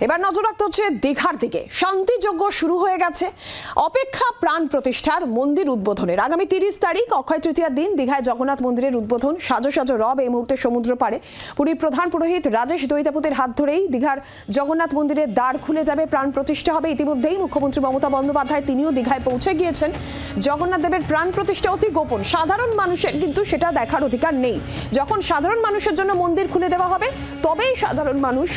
এবার নজর রাখতে হচ্ছে দীঘার দিকে। শান্তিযজ্ঞ শুরু হয়ে গেছে, অপেক্ষা প্রাণ প্রতিষ্ঠার মন্দির উদ্বোধনের। আগামী 30 তারিখ অক্ষয় তৃতীয়ার দিন দীঘায় জগন্নাথ মন্দিরের উদ্বোধন। সাজো সাজো রব এই মুহূর্তে সমুদ্র পাড়ে। পুরীর প্রধান পুরোহিত রাজেশ দৈতাপতির হাত ধরেই দীঘার জগন্নাথ মন্দিরের দ্বার খুলে যাবে, প্রাণ প্রতিষ্ঠা হবে। ইতিমধ্যেই মুখ্যমন্ত্রী মমতা বন্দ্যোপাধ্যায় তিনিও দীঘায় পৌঁছে গিয়েছেন। জগন্নাথ দেবের প্রাণ প্রতিষ্ঠা অতি গোপন, সাধারণ মানুষের কিন্তু সেটা দেখার অধিকার নেই। যখন সাধারণ মানুষের জন্য মন্দির খুলে দেওয়া হবে তবেই সাধারণ মানুষ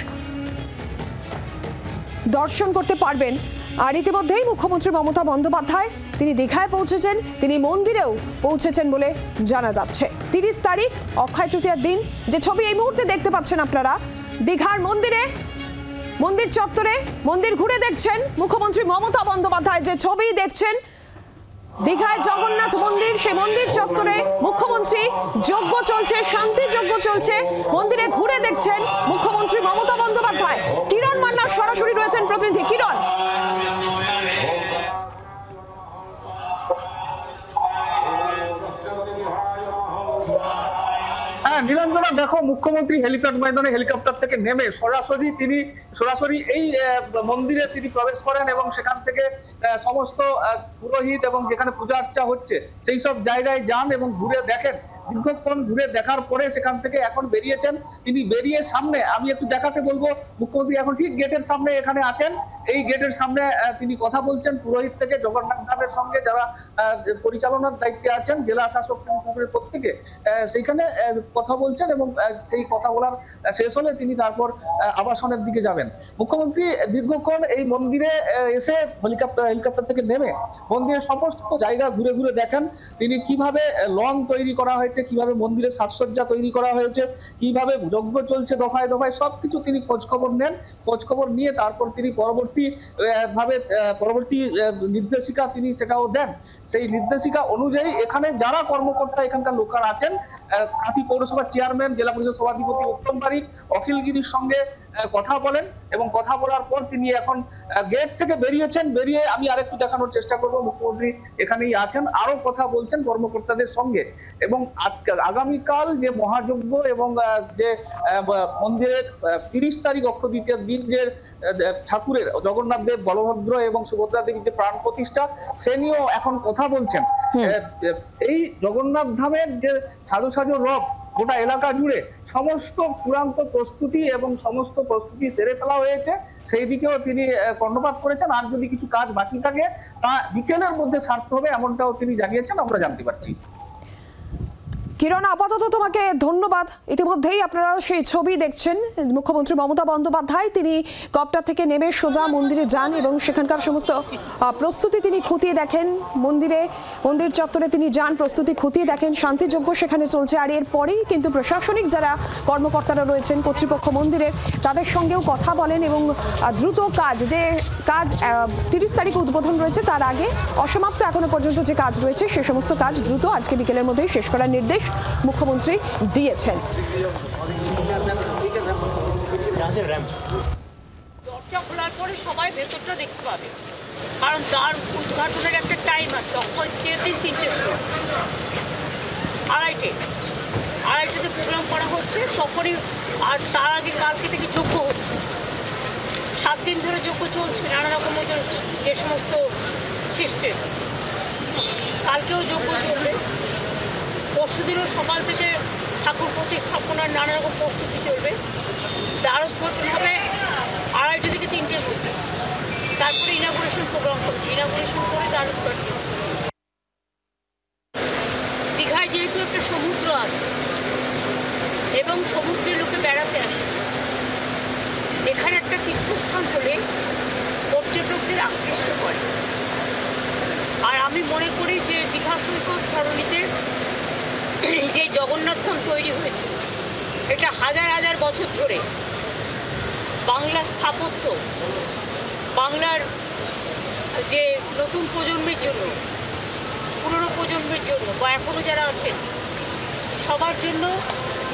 দর্শন করতে পারবেন। আর ইতিমধ্যেই মুখ্যমন্ত্রী মমতা বন্দ্যোপাধ্যায় তিনি দীঘায় পৌঁছেছেন, তিনি মন্দিরেও পৌঁছেছেন বলে জানা যাচ্ছে। 30 তারিখ অক্ষয় তৃতীয়ার দিন যে ছবি এই মুহূর্তে দেখতে পাচ্ছেন আপনারা, দীঘার মন্দিরে, মন্দির চত্বরে মন্দির ঘুরে দেখছেন মুখ্যমন্ত্রী মমতা বন্দ্যোপাধ্যায়। যে ছবি দেখছেন দীঘায় জগন্নাথ মন্দির, সেই মন্দির চত্বরে মুখ্যমন্ত্রী, যজ্ঞ চলছে, শান্তি যজ্ঞ চলছে, মন্দিরে ঘুরে দেখছেন মুখ্যমন্ত্রী মমতা বন্দ্যোপাধ্যায়। কিরণ মান্না সরাসরি রয়েছেন প্রতিনিধি। কিরণ, নীলাঞ্জনা, দেখো মুখ্যমন্ত্রী হেলিপ্যাড ময়দানে হেলিকপ্টার থেকে নেমে সরাসরি এই মন্দিরে তিনি প্রবেশ করেন এবং সেখান থেকে সমস্ত পুরোহিত এবং যেখানে পূজা আর্চা হচ্ছে সেই সব জায়গায় যান এবং ঘুরে দেখেন। দীর্ঘক্ষণ ঘুরে দেখার পরে সেখান থেকে এখন বেরিয়েছেন। তিনি বেরিয়ে সামনে আমি একটু দেখাতে বলবো, মুখ্যমন্ত্রী এখন ঠিক গেটের সামনে এখানে আছেন। এই গেটের সামনে তিনি কথা বলছেন পুরোহিত থেকে জগন্নাথ ধামের সঙ্গে যারা পরিচালনার দায়িত্বে আছেন, জেলা শাসক প্রত্যেকে সেইখানে কথা বলছেন এবং সেই কথা বলার শেষ হলে তিনি তারপর আবাসনের দিকে যাবেন। মুখ্যমন্ত্রী দীর্ঘক্ষণ এই মন্দিরে এসে হেলিকপ্টার থেকে নেমে মন্দিরের সমস্ত জায়গা ঘুরে ঘুরে দেখেন। তিনি কিভাবে লন তৈরি করা হয়েছে, কিভাবে মন্দিরের সাজসজ্জা তৈরি করা হয়েছে, কিভাবে যজ্ঞ চলছে দফায় দফায়, সবকিছু তিনি খোঁজখবর নেন। খোঁজখবর নিয়ে তারপর তিনি পরবর্তী নির্দেশিকা তিনি সেটাও দেন। সেই নির্দেশিকা অনুযায়ী এখানে যারা কর্মকর্তা এখানকার লোকেরা আছেন, কাঁথি পৌরসভার চেয়ারম্যান, জেলা পরিষদ সভাধিপতি উত্তম বারিক, অখিলগিরির সঙ্গে কথা বলেন এবং কথা বলার পর তিনি এখন গেট থেকে বেরিয়েছেন। বেরিয়ে আমি আরেকটু দেখানোর চেষ্টা করব, মুখ্যমন্ত্রী এখানেই আছেন, আরো কথা বলছেন কর্মকর্তাদের সঙ্গে। এবং আজকে আগামীকাল যে মহাযজ্ঞ এবং যে মন্দিরের 30 তারিখ অক্ষয় তৃতীয়ার দিন যে ঠাকুরের জগন্নাথ দেব, বলভদ্র এবং সুভদ্রা দেবীর যে প্রাণ প্রতিষ্ঠা, সে নিয়েও এখন কথা বলছেন। এই জগন্নাথ ধামের যে সাজো সাজো রব গোটা এলাকা জুড়ে সমস্ত চূড়ান্ত প্রস্তুতি এবং সমস্ত প্রস্তুতি সেরে ফেলা হয়েছে, সেই দিকেও তিনি কর্ণপাত করেছেন। আর যদি কিছু কাজ বাকি থাকে তা বিকেলের মধ্যে সারতে হবে, এমনটাও তিনি জানিয়েছেন, আমরা জানতে পারছি। কিরণ, আপাতত তোমাকে ধন্যবাদ। ইতিমধ্যেই আপনারা সেই ছবি দেখছেন, মুখ্যমন্ত্রী মমতা বন্দ্যোপাধ্যায় তিনি কপ্টার থেকে নেমে সোজা মন্দিরে যান এবং সেখানকার সমস্ত প্রস্তুতি তিনি খতিয়ে দেখেন। মন্দির চত্বরে তিনি যান, প্রস্তুতি খতিয়ে দেখেন, শান্তিযজ্ঞ সেখানে চলছে। আর এরপরেই কিন্তু প্রশাসনিক যারা কর্মকর্তারা রয়েছেন, কর্তৃপক্ষ মন্দিরের, তাদের সঙ্গেও কথা বলেন এবং দ্রুত যে কাজ 30 তারিখ উদ্বোধন রয়েছে তার আগে অসমাপ্ত এখনো পর্যন্ত যে কাজ রয়েছে সে সমস্ত কাজ দ্রুত আজকে বিকেলের মধ্যেই শেষ করার নির্দেশ মুখ্যমন্ত্রী দিয়েছেন। দরজা খোলার পরে সবাই ভেতরটা দেখতে পাবে, কারণ তার উদ্ঘাটনের একটা টাইম আছে। অক্ষয় তৃতীয়ার দিন 3টের সময়, আড়াইটাতে প্রোগ্রাম করা হচ্ছে তখনই। আর তার আগে কালকে থেকে যজ্ঞ হচ্ছে, 7 দিন ধরে যজ্ঞ চলছে নানা রকমের যে সমস্ত সিস্টেম। কালকেও যজ্ঞ চলবে, পরশুদিনও সকাল থেকে ঠাকুর প্রতিস্থাপনার নানা রকম প্রস্তুতি চলবে। দ্বার উদ্ঘাটন হবে 2:30 থেকে 3টের মধ্যে, তারপরে ইনাগুরেশন প্রোগ্রাম হবে। ইনাগুরেশন করে দ্বার উদ্ঘাটন। দীঘায় যেহেতু একটা সমুদ্র আছে এবং সমুদ্রের লোকে বেড়াতে আসে, এখানে একটা তীর্থস্থান হলে পর্যটকদের আকৃষ্ট করে। আর আমি মনে করি যে দীঘা সৈকত সরণিতে যে জগন্নাথ ধাম তৈরি হয়েছে, এটা হাজার হাজার বছর ধরে বাংলার স্থাপত্য, বাংলার যে নতুন প্রজন্মের জন্য, পুরনো প্রজন্মের জন্য বা এখনো যারা আছেন সবার জন্য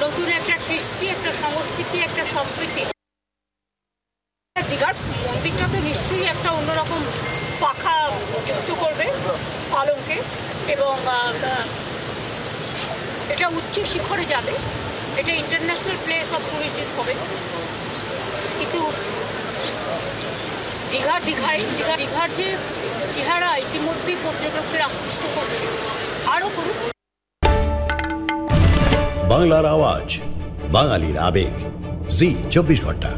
নতুন একটা কৃষ্টি, একটা সংস্কৃতি, একটা সম্প্রীতি। দীঘার মন্দিরটা তো নিশ্চয়ই একটা অন্যরকম পাখা যুক্ত করবে পালঙ্কে এবং এটা উচ্চ শিখরে যাবে। এটা ইন্টারন্যাশনাল প্লেস অফ টুরিজম হবে। কিন্তু দীঘার যে চেহারা ইতিমধ্যেই পর্যটকদের আকৃষ্ট করছে, আরও করুন। বাংলার আওয়াজ, বাঙালির আবেগ, জি 24 ঘন্টা।